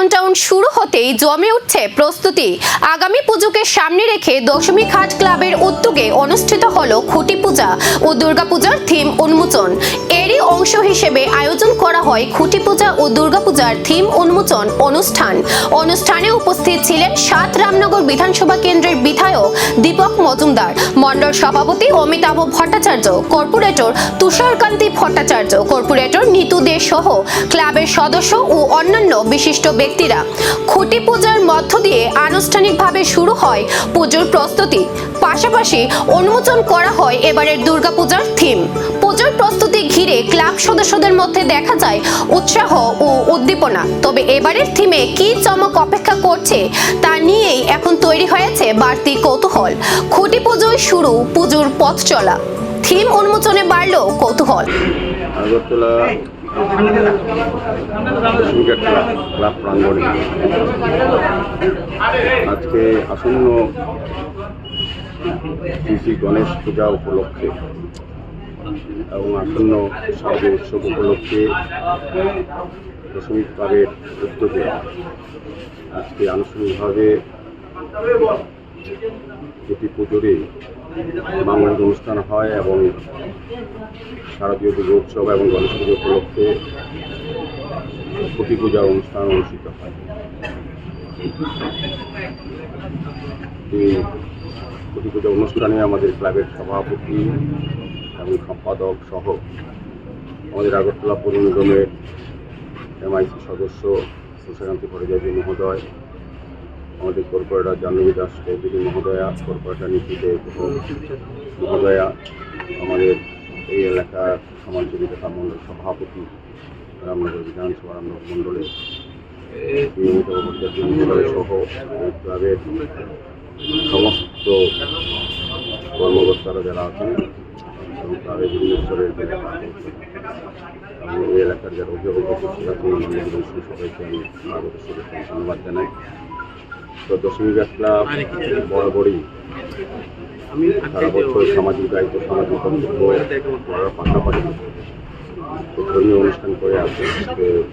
Countdown শুরু হতেই জমে উঠছে প্রস্তুতি। আগামী পুজোকে সামনে রেখে দশমীঘাট ক্লাবের উদ্যোগে অনুষ্ঠিত হলো খুঁটি পূজা ও দুর্গাপূজার থিম উন্মোচন। এরই অংশ হিসেবে আয়োজন করা হয় খুঁটি পূজা ও দুর্গাপূজার থিম উন্মোচন অনুষ্ঠান। অনুষ্ঠানে উপস্থিত ছিলেন ৭ রামনগর বিধানসভা কেন্দ্রের বিধায়ক দীপক মজুমদার, মণ্ডল সভাপতি অমিতাভ ভট্টাচার্য, কর্পোরেটর তুষারকান্তি ভট্টাচার্য, কর্পোরেটর নিতু দে সহ ক্লাবের সদস্য ও অন্যান্য বিশিষ্ট ব্যক্তিরা। খুঁটি পূজার মধ্য দিয়ে আনুষ্ঠানিকভাবে শুরু হয় পুজোর প্রস্তুতি। পাশাপাশি উন্মোচন করা হয় এবারের দুর্গাপূজার থিম। পুজোর প্রস্তুতি ঘিরে ক্লাব সদস্যদের মধ্যে দেখা যায় উৎসাহ ও উদ্দীপনা। তবে এবারের থিমে কি চমক অপেক্ষা করছে তা নিয়েই এখন তৈরি হয়েছে বাড়তি কৌতূহল। খুঁটি পুজোয় শুরু পুজোর পথ চলা, থিম উন্মোচনে বাড়ল কৌতূহল। ক্লাব প্রাঙ্গণে আজকে আসন্ন শ্রী গণেশ পূজা উপলক্ষে এবং আসন্ন শারদীয় উৎসব উপলক্ষে দশমী ক্লাবের উদ্যোগে আজকে আনুষ্ঠানিকভাবে প্রতি পুজোরে বাংলার অনুষ্ঠান হয় এবং শারদীয় দুর্গা উৎসব এবং গণেশ পুজো উপলক্ষে খুঁটি পূজার অনুষ্ঠান অনুষ্ঠিত হয়। এই খুঁটি পূজা অনুষ্ঠানে আমাদের ক্লাবের সভাপতি এবং সম্পাদক সহ আমাদের আগরতলা পৌর নিগমের MIC সদস্য তুষারকান্তি ভট্টাচার্য মহোদয়, আমাদের কর্পোরেটর জাহ্নবী দাস চৌধুরী মহোদয়া, কর্পোরেটর নিতু দে মহোদয়া, আমাদের এই এলাকার সমাজসেবী তথা মণ্ডল সভাপতি রামনগর বিধানসভা রামনগর মণ্ডলের অমিতাভ ভট্টাচার্য মহোদয় সহ এই ক্লাবের সমস্ত কর্মকর্তারা যারা আছেন এবং ক্লাবের বিভিন্ন স্তরের এবং এই এলাকার যারা অভিভাবক সবাইকে আমি স্বাগত শুভেচ্ছা ধন্যবাদ জানাই। তো দশমীঘাট ক্লাব বরাবরই সারা বছর সামাজিক দায়িত্ব, সামাজিক কর্তব্য করার পাশাপাশি ধর্মীয় অনুষ্ঠান করে আসে।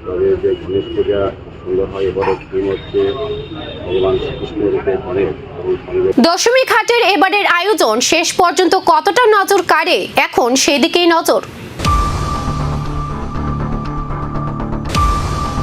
তবে যে গণেশ পূজা সুন্দর হয়, এবারের থিম হচ্ছে ভগবান শ্রীকৃষ্ণের রূপে গণেশ। দশমী ঘাটের এবারের আয়োজন শেষ পর্যন্ত কতটা নজর কাড়ে এখন সেদিকেই নজর।